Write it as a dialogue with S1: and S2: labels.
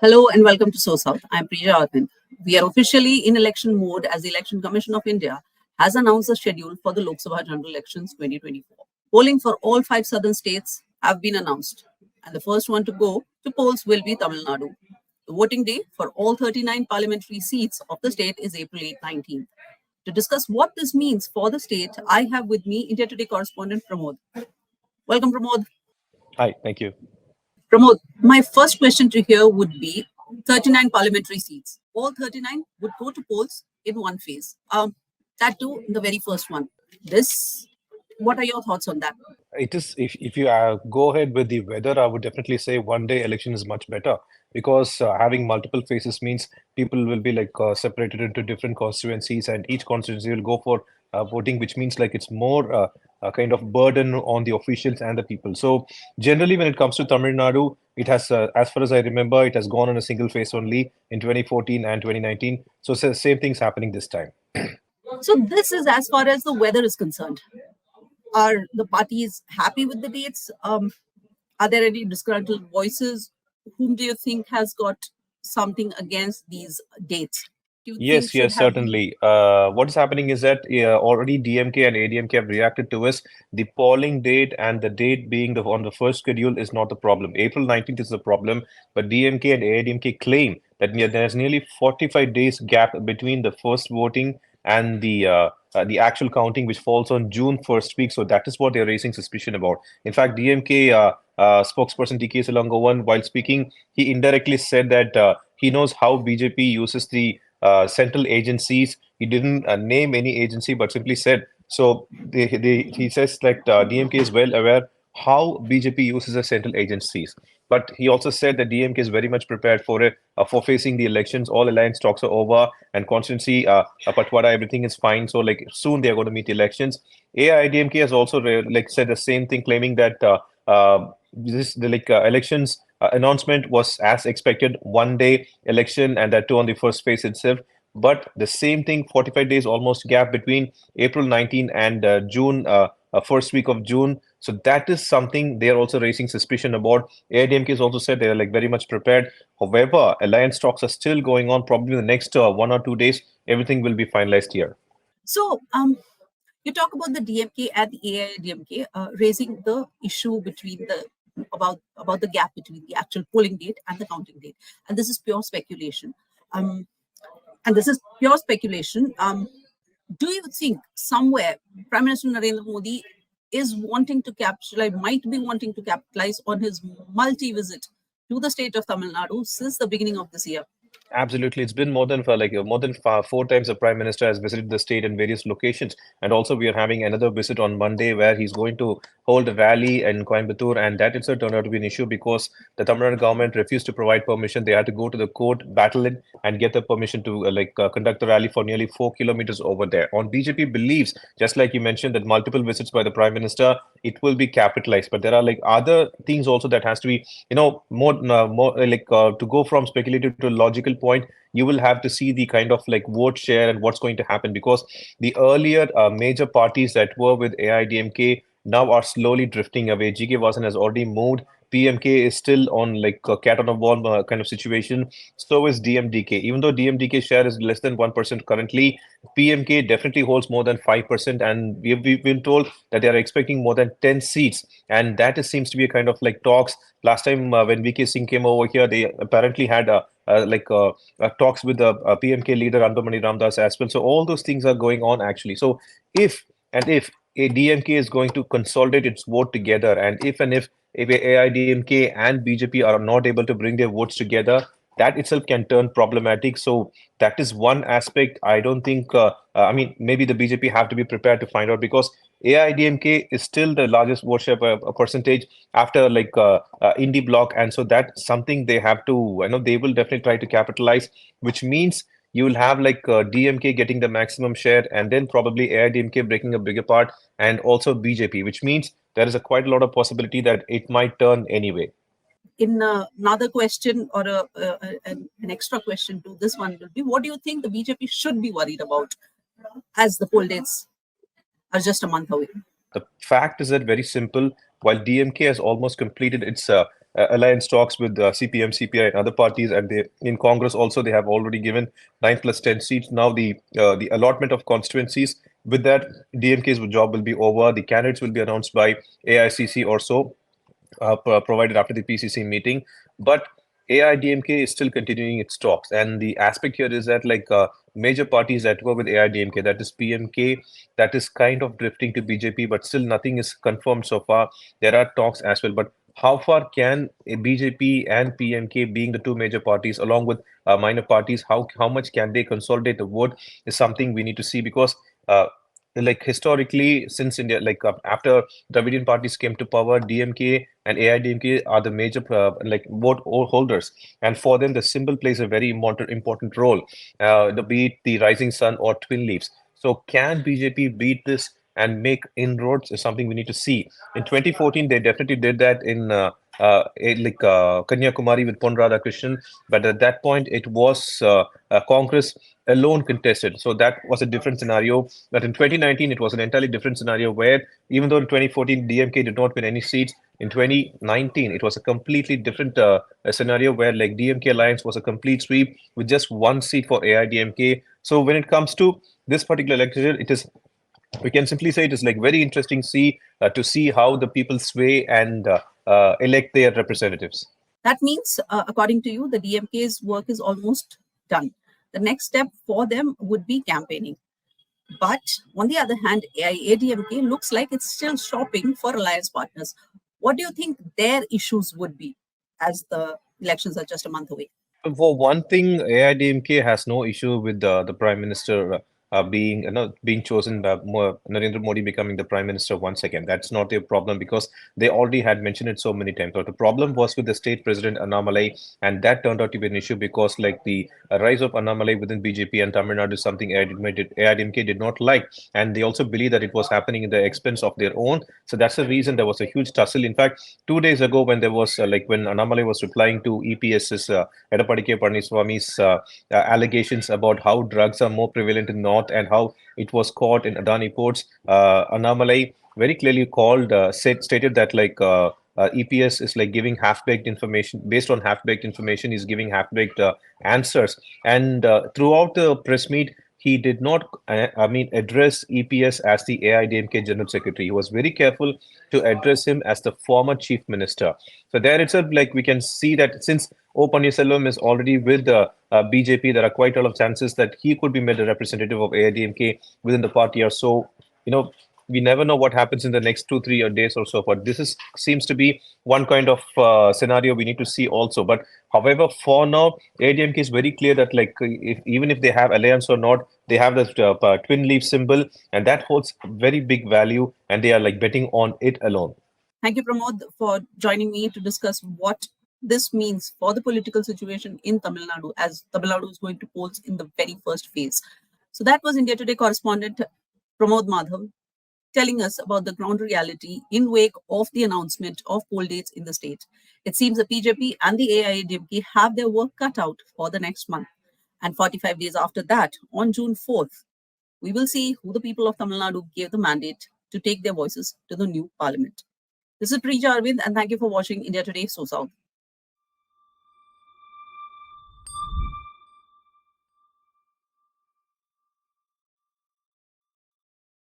S1: Hello and welcome to SoSouth. I'm Priya Arvind. We are officially in election mode as the Election Commission of India has announced the schedule for the Lok Sabha General Elections 2024. Polling for all 5 southern states have been announced, and the first one to go to polls will be Tamil Nadu. The voting day for all 39 parliamentary seats of the state is April 8 19th. To discuss what this means for the state, I have with me India Today correspondent Pramod. Welcome, Pramod.
S2: Hi, thank you.
S1: Pramod, my first question to here would be 39 parliamentary seats. All 39 would go to polls in one phase. That too, the very first one. What are your thoughts on that?
S2: It is if you go ahead with the weather, I would definitely say one day election is much better because having multiple phases means people will be separated into different constituencies, and each constituency will go for voting, which means like it's more a kind of burden on the officials and the people. So generally, when it comes to Tamil Nadu, it has, as far as I remember, it has gone on a single phase only in 2014 and 2019. So same things happening this time.
S1: So this is as far as the weather is concerned. Are the parties happy with the dates? Are there any disgruntled voices? Whom do you think has got something against these dates?
S2: Yes, certainly. What is happening is that already DMK and ADMK have reacted to us. The polling date and the date being on the first schedule is not the problem. April 19th is the problem, but DMK and AIADMK claim that there's nearly 45 days gap between the first voting and the actual counting, which falls on June first week. So that is what they're raising suspicion about. In fact, DMK spokesperson TK Silangovan, while speaking, he indirectly said that he knows how BJP uses the central agencies. He didn't name any agency, but simply said so. He says that DMK is well aware how BJP uses the central agencies. But he also said that DMK is very much prepared for it, for facing the elections. All alliance talks are over, and constituency, Patwara, everything is fine. So like soon they are going to meet the elections. AIADMK has also said the same thing, claiming that elections announcement was as expected, one day election, and that too on the first phase itself. But the same thing, 45 days almost gap between April 19 and June, first week of June. So that is something they are also raising suspicion about. AIDMK has also said they are very much prepared. However, alliance talks are still going on. Probably in the next 1 or 2 days, everything will be finalized here.
S1: So, you talk about the DMK and the AIADMK raising the issue between about the gap between the actual polling date and the counting date, and this is pure speculation. Do you think somewhere Prime Minister Narendra Modi is wanting to might be wanting to capitalize on his multi-visit to the state of Tamil Nadu since the beginning of this year?
S2: Absolutely, it's been more than 4 times the Prime Minister has visited the state in various locations, and also we are having another visit on Monday where he's going to hold a rally in Coimbatore, and that itself turned out to be an issue because the Tamil Nadu government refused to provide permission. They had to go to the court, battle it, and get the permission to conduct the rally for nearly 4 kilometers over there. On BJP believes, just like you mentioned, that multiple visits by the Prime Minister, it will be capitalized, but there are other things also that has to be more to go from speculative to logical point. You will have to see the kind of vote share and what's going to happen, because the earlier major parties that were with AIADMK now are slowly drifting away. GK Vasan has already moved. PMK is still on a cat on a wall kind of situation. So is DMDK. Even though DMDK share is less than 1% currently, PMK definitely holds more than 5%, and we've been told that they are expecting more than 10 seats, and that seems to be a kind of talks. Last time when VK Singh came over here, they apparently had talks with the PMK leader Andamani Ramdas as well. So all those things are going on actually. So if a DMK is going to consolidate its vote together, and if AIDMK and BJP are not able to bring their votes together, that itself can turn problematic. So that is one aspect. I don't think, maybe the BJP have to be prepared to find out, because AIDMK is still the largest vote share percentage after indie bloc, and so that's something they have to, they will definitely try to capitalize, which means you will have DMK getting the maximum share, and then probably AIDMK breaking a bigger part, and also BJP, which means there is quite a lot of possibility that it might turn anyway.
S1: In another question, or an extra question to this one will be, what do you think the BJP should be worried about as the poll dates are just a month away?
S2: The fact is that very simple. While DMK has almost completed its alliance talks with CPM, CPI, and other parties, and they in Congress also they have already given 9 plus 10 seats. Now the allotment of constituencies. With that, DMK's job will be over. The candidates will be announced by AICC or so, provided after the PCC meeting. But AIDMK is still continuing its talks, and the aspect here is that major parties that work with AIDMK, that is PMK, that is kind of drifting to BJP, but still nothing is confirmed so far. There are talks as well, but how far can a BJP and PMK, being the two major parties, along with minor parties, how much can they consolidate the vote is something we need to see because. Like historically, since India, after Dravidian parties came to power, DMK and AIDMK are the major vote holders, and for them, the symbol plays a very important role. Be it the rising sun or twin leaves. So, can BJP beat this and make inroads? Is something we need to see. In 2014, they definitely did that in Kanyakumari with Pon Radhakrishnan, but at that point, it was Congress alone contested. So that was a different scenario. But in 2019, it was an entirely different scenario where even though in 2014 DMK did not win any seats, in 2019 it was a completely different scenario where like DMK alliance was a complete sweep with just one seat for AIDMK. So when it comes to this particular election, it is we can simply say it is like very interesting to see how the people sway and elect their representatives.
S1: That means, according to you, the DMK's work is almost done. The next step for them would be campaigning. But on the other hand, AIADMK looks like it's still shopping for alliance partners. What do you think their issues would be as the elections are just a month away?
S2: For one thing, AIDMK has no issue with the prime minister being chosen, Narendra Modi becoming the prime minister once again. That's not their problem because they already had mentioned it so many times. So the problem was with the state president Annamalai, and that turned out to be an issue because like the rise of Annamalai within BJP and Tamil Nadu is something AIDMK did not like, and they also believe that it was happening at the expense of their own. So that's the reason there was a huge tussle. In fact, 2 days ago when there was when Annamalai was replying to EPS's Edappadi K. Palaniswamy's allegations about how drugs are more prevalent in North and how it was caught in Adani ports, Annamalai very clearly stated that EPS is like giving half-baked information. Based on half-baked information, he's giving half-baked answers. And throughout the press meet, he did not, address EPS as the AIDMK General Secretary. He was very careful to address him as the former Chief Minister. So there itself, like we can see that since O. Pannirselvam is already with the BJP, there are quite a lot of chances that he could be made a representative of AIDMK within the party or so. We never know what happens in the next 2-3 days or so. But this seems to be one kind of scenario we need to see also. But however, for now, AIDMK is very clear that even if they have alliance or not, they have the twin leaf symbol, and that holds very big value, and they are like betting on it alone.
S1: Thank you, Pramod, for joining me to discuss what this means for the political situation in Tamil Nadu, as Tamil Nadu is going to polls in the very first phase. So that was India Today correspondent Pramod Madhav telling us about the ground reality in wake of the announcement of poll dates in the state. It seems the BJP and the AIADMK have their work cut out for the next month. And 45 days after that, on June 4th, we will see who the people of Tamil Nadu gave the mandate to take their voices to the new parliament. This is Preeja Arvind, and thank you for watching India Today SoSouth.